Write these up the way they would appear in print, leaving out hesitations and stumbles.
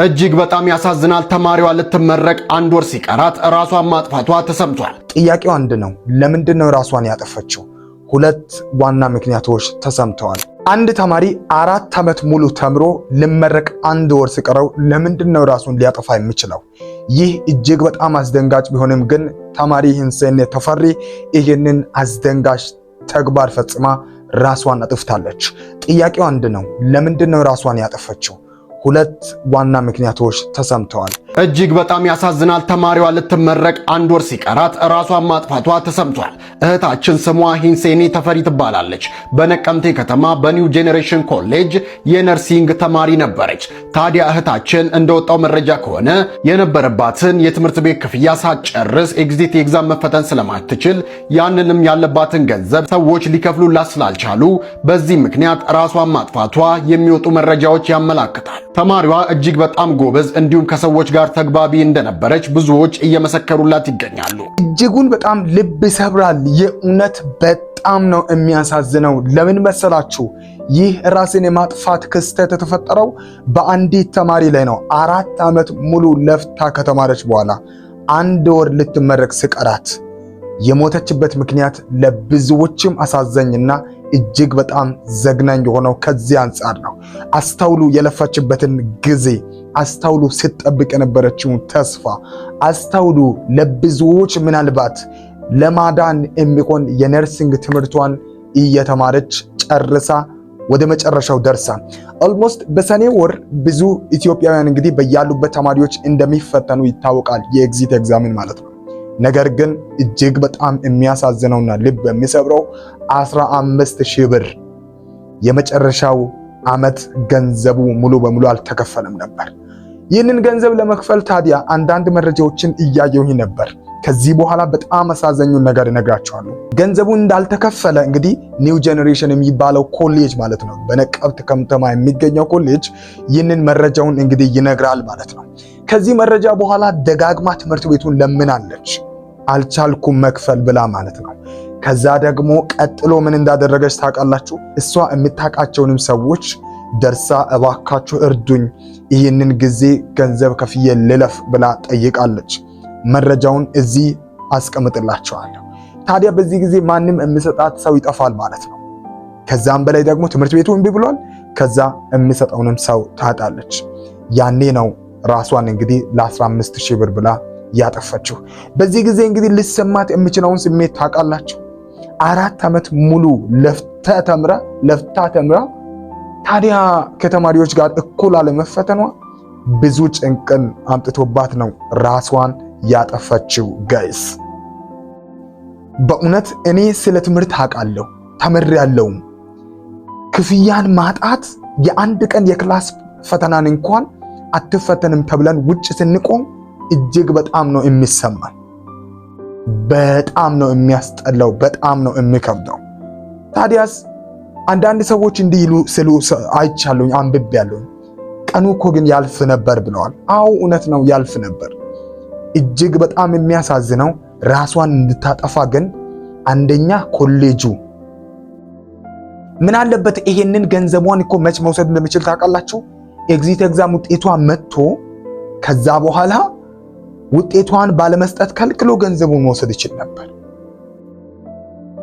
እጅግ በጣም ያሳዝናል። ተማሪዋ ልትመረቅ አንድ ወር ሲቀራት ራሷን ማጥፋቷ ተሰምቷል። ጥያቄው አንድ ነው። ለምንድን ነው ራሷን ያጠፈችው? ሁለት ዋና ምክንያቶች ተሰምተዋል። አንድ ተማሪ 4 ዓመት ሙሉ ተምሮ ልመረቅ አንድ ወር ሲቀረው ለምንድን ነው ራሱን ሊያጠፋ የሚችለው? ይህ እጅግ በጣም አስደንጋጭ ቢሆንም ግን ተማሪ ሂንሴኔ ተፈሪ ይህንን አስደንጋጭ ተግባር ፈጽማ ራሷን አጥፍታለች። ጥያቄው አንድ ነው። ለምንድን ነው ራሷን ያጠፈችው? ሁለት ዋና ምክንያቶች ተሰምተዋል። እጅግ በጣም ያሳዝናል። ተማሪዋ ልትመረቅ አንድ ወር ሲቀራት ራሷን ማጥፋቷ ተሰምቷል። እህታችን ስሟ ሂንሴኔ ተፈሪ ትባላለች። በነቀምቴ ከተማ በኒው ጄኔሬሽን ኮሌጅ የነርሲንግ ተማሪ ነበረች። ታዲያ እህታችን እንደወጣው መረጃ ከሆነ የነበረባትን የትምህርት ቤት ክፍያ ሳትጨርስ ኤግዚት ኤግዛም መፈተን ስለማትችል ያንንም ያለባትን ገንዘብ ሰዎች ሊከፍሉላት ስላልቻሉ በዚህ ምክንያት ራሷን ማጥፋቷ የሚወጡ መረጃዎች ያመላክታል። ተማሪዋ እጅግ በጣም ጎበዝ እንዲሁም ከሰዎች ጋር ተግባቢ እንደነበረች ብዙዎች እየመሰከሩላት ይገኛሉ። እጅጉን በጣም ልብ ይሰብራል። የእውነት በጣም ነው የሚያሳዝነው። ለምን መሰላችሁ? ይህ ራስን የማጥፋት ክስተት የተፈጠረው በአንዲት ተማሪ ላይ ነው። 4 ዓመት ሙሉ ለፍታ ከተማረች በኋላ አንድ ወር ልትመረቅ ሲቀራት የሞተችበት ምክንያት ለብዙዎችም አሳዛኝና እጅግ በጣም ዘግናኝ የሆነው ከዚህ አንጻር ነው። አስተውሉ፣ የለፈችበትን ጊዜ አስተውሉ፣ ስትጠብቅ የነበረችውን ተስፋ አስተውሉ። ለብዙዎች ምናልባት ለማዳን የሚሆን የነርሲንግ ትምህርቷን እየተማረች ጨርሳ ወደ መጨረሻው ደርሳ ኦልሞስት በሰኔ ወር ብዙ ኢትዮጵያውያን እንግዲህ በያሉበት ተማሪዎች እንደሚፈተኑ ይታወቃል፣ የኤግዚት ኤግዛምን ማለት ነው። ነገር ግን እጅግ በጣም የሚያሳዝነውና ልብ የሚሰብረው 15,000 ብር የመጨረሻው ዓመት ገንዘቡ ሙሉ በሙሉ አልተከፈለም ነበር። ይህንን ገንዘብ ለመክፈል ታዲያ አንዳንድ መረጃዎችን እያየሁኝ ነበር። ከዚህ በኋላ በጣም አሳዛኙን ነገር እነግራቸዋለሁ። ገንዘቡ እንዳልተከፈለ እንግዲህ ኒው ጄኔሬሽን የሚባለው ኮሌጅ ማለት ነው፣ በነቀምት ከተማ የሚገኘው ኮሌጅ ይህንን መረጃውን እንግዲህ ይነግራል ማለት ነው። ከዚህ መረጃ በኋላ ደጋግማ ትምህርት ቤቱን ለምናለች፣ አልቻልኩም መክፈል ብላ ማለት ነው። ከዛ ደግሞ ቀጥሎ ምን እንዳደረገች ታውቃላችሁ? እሷ የምታውቃቸውንም ሰዎች ደርሳ እባካችሁ እርዱኝ፣ ይህንን ጊዜ ገንዘብ ከፍዬ ልለፍ ብላ ጠይቃለች። መረጃውን እዚህ አስቀምጥላችኋለሁ። ታዲያ በዚህ ጊዜ ማንም የሚሰጣት ሰው ይጠፋል ማለት ነው። ከዛም በላይ ደግሞ ትምህርት ቤቱ እምቢ ብሏል። ከዛ የሚሰጠውንም ሰው ታጣለች። ያኔ ነው ራሷን እንግዲህ ለ15,000 ብር ብላ ያጠፈችው። በዚህ ጊዜ እንግዲህ ልሰማት የሚችለውን ስሜት ታውቃላችሁ? 4 ዓመት ሙሉ ለፍታ ተምራ ታዲያ ከተማሪዎች ጋር እኩል አለመፈተኗ ብዙ ጭንቅን አምጥቶባት ነው ራሷን ያጠፈችው። ጋይስ በእውነት እኔ ስለ ትምህርት አውቃለሁ፣ ተምሬያለሁ። ክፍያን ማጣት የአንድ ቀን የክላስ ፈተናን እንኳን አትፈተንም ተብለን ውጭ ስንቆም እጅግ በጣም ነው የሚሰማን። በጣም ነው የሚያስጠላው፣ በጣም ነው የሚከብደው። ታዲያስ አንዳንድ ሰዎች እንዲህ ይሉ ስሉ አይቻለሁኝ፣ አንብቤያለሁኝ። ቀኑ እኮ ግን ያልፍ ነበር ብለዋል። አዎ እውነት ነው፣ ያልፍ ነበር። እጅግ በጣም የሚያሳዝነው ራሷን እንድታጠፋ ግን አንደኛ ኮሌጁ ምን አለበት ይሄንን ገንዘቧን እኮ መች መውሰድ እንደሚችል ታውቃላችሁ? ኤግዚት ኤግዛም ውጤቷ መጥቶ ከዛ በኋላ ውጤቷን ባለመስጠት ከልክሎ ገንዘቡን መውሰድ ይችል ነበር።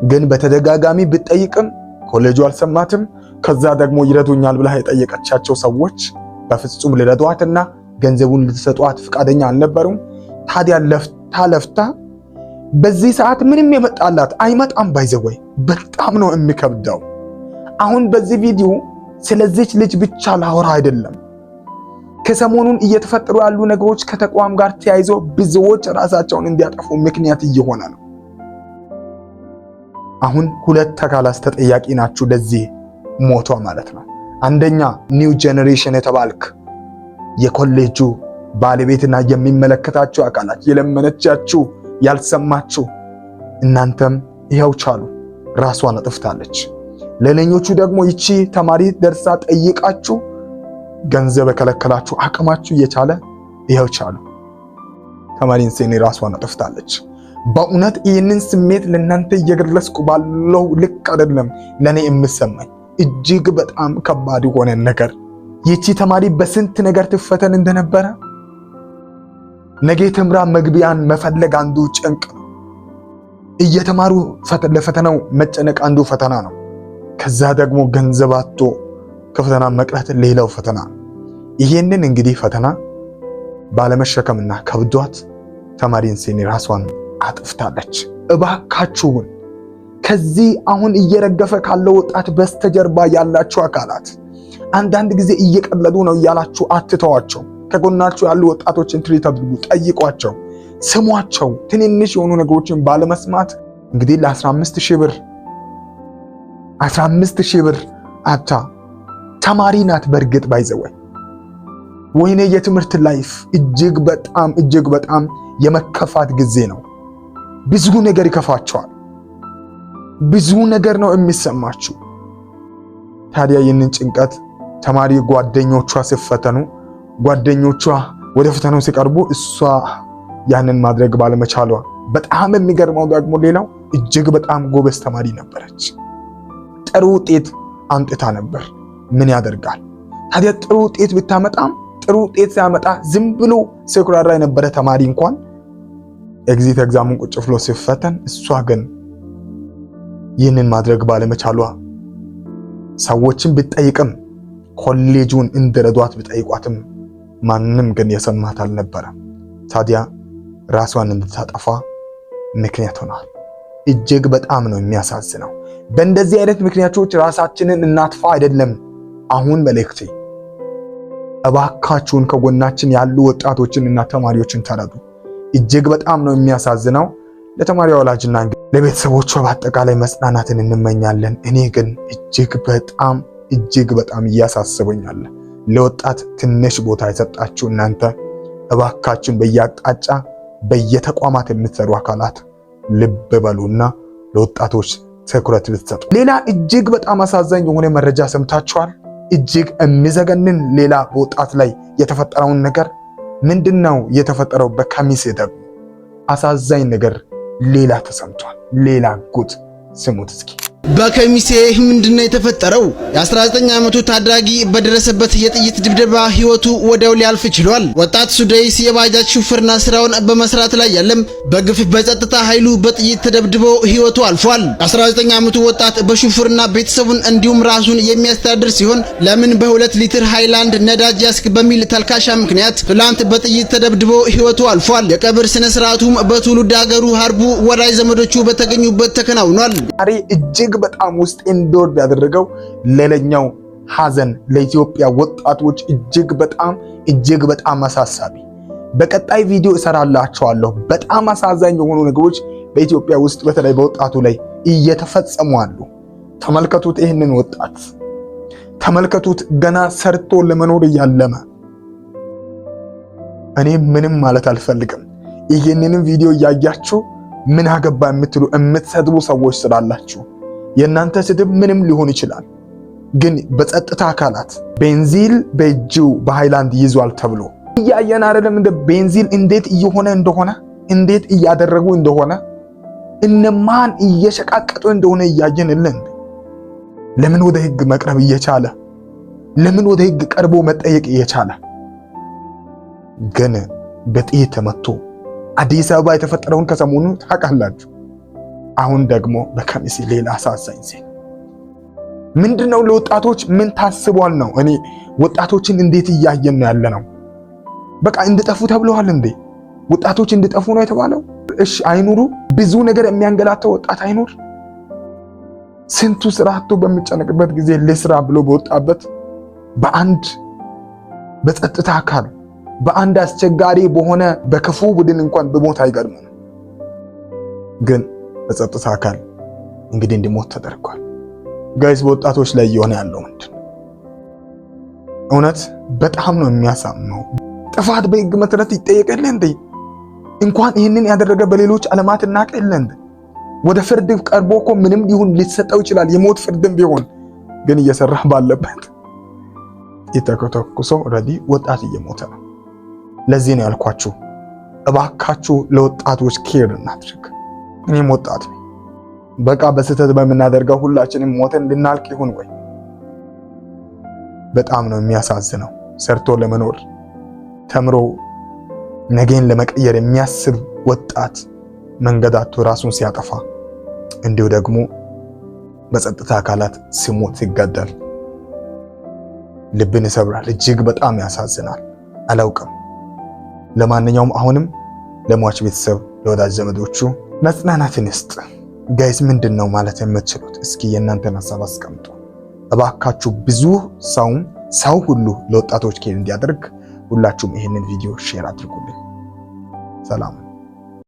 ግን በተደጋጋሚ ብትጠይቅም ኮሌጁ አልሰማትም። ከዛ ደግሞ ይረዱኛል ብላ የጠየቀቻቸው ሰዎች በፍጹም ሊረዷትና ገንዘቡን ልትሰጧት ፍቃደኛ አልነበሩም። ታዲያ ለፍታ በዚህ ሰዓት ምንም የመጣላት አይመጣም። ባይዘወይ በጣም ነው የሚከብደው። አሁን በዚህ ቪዲዮ ስለዚች ልጅ ብቻ ላወራ አይደለም። ከሰሞኑን እየተፈጠሩ ያሉ ነገሮች ከተቋም ጋር ተያይዞ ብዙዎች ራሳቸውን እንዲያጠፉ ምክንያት እየሆነ ነው። አሁን ሁለት አካላት ተጠያቂ ናችሁ ለዚህ ሞቷ ማለት ነው። አንደኛ ኒው ጄኔሬሽን የተባልክ የኮሌጁ ባለቤትና የሚመለከታችሁ አካላት የለመነቻችሁ ያልሰማችሁ እናንተም ይኸው ቻሉ፣ ራሷን አጥፍታለች። ለሌሎቹ ደግሞ ይቺ ተማሪ ደርሳ ጠይቃችሁ ገንዘብ የከለከላችሁ አቅማችሁ እየቻለ ይኸው ቻሉ፣ ተማሪ ሂንሴኔ ራሷን አጥፍታለች። በእውነት ይህንን ስሜት ለእናንተ እየገለጽኩ ባለው ልክ አይደለም ለኔ የምሰማኝ። እጅግ በጣም ከባድ የሆነ ነገር ይቺ ተማሪ በስንት ነገር ትፈተን እንደነበረ ነገ ተምራ መግቢያን መፈለግ አንዱ ጭንቅ ነው። እየተማሩ ለፈተናው መጨነቅ አንዱ ፈተና ነው። ከዛ ደግሞ ገንዘብ አጥቶ ከፈተና መቅረት ሌላው ፈተና ነው። ይሄንን እንግዲህ ፈተና ባለመሸከምና ከብዷት ተማሪ ሂንሴኒ ራሷን አጥፍታለች። እባካችሁን ከዚህ አሁን እየረገፈ ካለው ወጣት በስተጀርባ ያላችሁ አካላት አንዳንድ ጊዜ እየቀለዱ ነው እያላችሁ አትተዋቸው። ከጎናችሁ ያሉ ወጣቶችን ትሪት አድርጉ፣ ጠይቋቸው፣ ስሟቸው። ትንንሽ የሆኑ ነገሮችን ባለመስማት እንግዲህ ለ15,000 ብር አታ ተማሪ ናት። በእርግጥ ባይዘወይ ወይኔ የትምህርት ላይፍ እጅግ በጣም የመከፋት ጊዜ ነው። ብዙ ነገር ይከፋቸዋል። ብዙ ነገር ነው የሚሰማችሁ። ታዲያ ይህንን ጭንቀት ተማሪ ጓደኞቿ ሲፈተኑ ጓደኞቿ ወደ ፈተናው ሲቀርቡ እሷ ያንን ማድረግ ባለመቻሏ በጣም የሚገርመው ደግሞ ሌላው እጅግ በጣም ጎበዝ ተማሪ ነበረች። ጥሩ ውጤት አምጥታ ነበር። ምን ያደርጋል ታዲያ ጥሩ ውጤት ብታመጣም ጥሩ ውጤት ሲያመጣ ዝም ብሎ ሲኩራራ የነበረ ተማሪ እንኳን ኤግዚት ኤግዛሙን ቁጭ ብሎ ሲፈተን እሷ ግን ይህንን ማድረግ ባለመቻሏ ሰዎችን ብትጠይቅም ኮሌጁን እንዲረዷት ብጠይቋትም ማንም ግን የሰማት አልነበረም። ታዲያ ራሷን እንድታጠፋ ምክንያት ሆኗል። እጅግ በጣም ነው የሚያሳዝነው። በእንደዚህ አይነት ምክንያቶች ራሳችንን እናጥፋ አይደለም አሁን መልእክቴ። እባካችሁን ከጎናችን ያሉ ወጣቶችን እና ተማሪዎችን ተረዱ። እጅግ በጣም ነው የሚያሳዝነው። ለተማሪዋ ወላጅና ለቤተሰቦቿ በአጠቃላይ መጽናናትን እንመኛለን። እኔ ግን እጅግ በጣም እያሳስበኛል። ለወጣት ትንሽ ቦታ የሰጣችሁ እናንተ እባካችሁን በየአቅጣጫ በየተቋማት የምትሰሩ አካላት ልብ በሉና ለወጣቶች ትኩረት ብትሰጡ። ሌላ እጅግ በጣም አሳዛኝ የሆነ መረጃ ሰምታችኋል። እጅግ የሚዘገንን ሌላ በወጣት ላይ የተፈጠረውን ነገር ምንድነው የተፈጠረው? በከሚሴ ደግሞ አሳዛኝ ነገር ሌላ ተሰምቷል። ሌላ ጉድ ስሙት እስኪ። በከሚሴ ምንድነው የተፈጠረው? የ19 ዓመቱ ታዳጊ በደረሰበት የጥይት ድብደባ ህይወቱ ወዲያው ሊያልፍ ችሏል። ወጣት ሱደይስ የባጃጅ ሹፍርና ስራውን በመስራት ላይ ያለም በግፍ በጸጥታ ኃይሉ በጥይት ተደብድቦ ህይወቱ አልፏል። የ19 ዓመቱ ወጣት በሹፍርና ቤተሰቡን እንዲሁም ራሱን የሚያስተዳድር ሲሆን ለምን በ2 ሊትር ሃይላንድ ነዳጅ ያስክ በሚል ተልካሻ ምክንያት ትላንት በጥይት ተደብድቦ ህይወቱ አልፏል። የቀብር ስነ ስርዓቱም በትውልድ ሀገሩ ሀርቡ ወዳጅ ዘመዶቹ በተገኙበት ተከናውኗል። እጅግ በጣም ውስጥ እንዲወርድ ያደረገው ሌላኛው ሐዘን ለኢትዮጵያ ወጣቶች እጅግ በጣም አሳሳቢ። በቀጣይ ቪዲዮ እሰራላችኋለሁ። በጣም አሳዛኝ የሆኑ ነገሮች በኢትዮጵያ ውስጥ በተለይ በወጣቱ ላይ እየተፈጸሙ አሉ። ተመልከቱት፣ ይህንን ወጣት ተመልከቱት። ገና ሰርቶ ለመኖር እያለመ እኔ ምንም ማለት አልፈልግም። ይህንንም ቪዲዮ እያያችሁ ምን አገባ የምትሉ የምትሰድቡ ሰዎች ስላላችሁ የእናንተ ስድብ ምንም ሊሆን ይችላል። ግን በጸጥታ አካላት ቤንዚል በእጁ በሃይላንድ ይዟል ተብሎ እያየን አይደለም? እንደ ቤንዚል እንዴት እየሆነ እንደሆነ እንዴት እያደረጉ እንደሆነ እነማን እየሸቃቀጡ እንደሆነ እያየንልን። ለምን ወደ ህግ መቅረብ እየቻለ ለምን ወደ ህግ ቀርቦ መጠየቅ እየቻለ ግን በጥይት ተመቶ አዲስ አበባ የተፈጠረውን ከሰሞኑ ታውቃላችሁ። አሁን ደግሞ በከሚሴ ሌላ አሳዛኝ ዜና ምንድነው? ለወጣቶች ምን ታስቧል ነው? እኔ ወጣቶችን እንዴት እያየን ነው ያለ ነው? በቃ እንድጠፉ ተብለዋል እንዴ? ወጣቶች እንድጠፉ ነው የተባለው? እሺ አይኑሩ። ብዙ ነገር የሚያንገላታው ወጣት አይኑር። ስንቱ ስራቶ በሚጨነቅበት ጊዜ ለስራ ብሎ በወጣበት በአንድ በጸጥታ አካል በአንድ አስቸጋሪ በሆነ በክፉ ቡድን እንኳን በሞት አይገርምም። ግን በጸጥታ አካል እንግዲህ እንዲሞት ተደርጓል። ጋይስ በወጣቶች ላይ እየሆነ ያለው ምንድን ነው? እውነት በጣም ነው የሚያሳምነው። ጥፋት በህግ መሰረት ይጠየቃል እንዴ? እንኳን ይህንን ያደረገ በሌሎች ዓለማት እናቀል እንዴ? ወደ ፍርድ ቀርቦ እኮ ምንም ሊሆን ሊሰጠው ይችላል፣ የሞት ፍርድም ቢሆን። ግን እየሰራ ባለበት የተኮተኮሰው ኦልሬዲ ወጣት እየሞተ ነው። ለዚህ ነው ያልኳችሁ፣ እባካችሁ ለወጣቶች ኬር እናድርግ። እኔም ወጣት ነኝ። በቃ በስህተት በምናደርገው ሁላችንም ሞተን ልናልቅ ይሁን ወይ? በጣም ነው የሚያሳዝነው። ሰርቶ ለመኖር ተምሮ ነገን ለመቀየር የሚያስብ ወጣት መንገድ አጥቶ ራሱን ሲያጠፋ፣ እንዲሁ ደግሞ በጸጥታ አካላት ሲሞት ሲገደል ልብን ይሰብራል። እጅግ በጣም ያሳዝናል። አላውቅም። ለማንኛውም አሁንም ለሟች ቤተሰብ ለወዳጅ ዘመዶቹ መጽናናትን ይስጥ። ጋይስ ምንድነው ማለት የምትችሉት? እስኪ የእናንተን ሐሳብ አስቀምጡ እባካችሁ። ብዙ ሰው ሁሉ ለወጣቶች ኬር እንዲያደርግ ሁላችሁም ይህንን ቪዲዮ ሼር አድርጉልኝ። ሰላም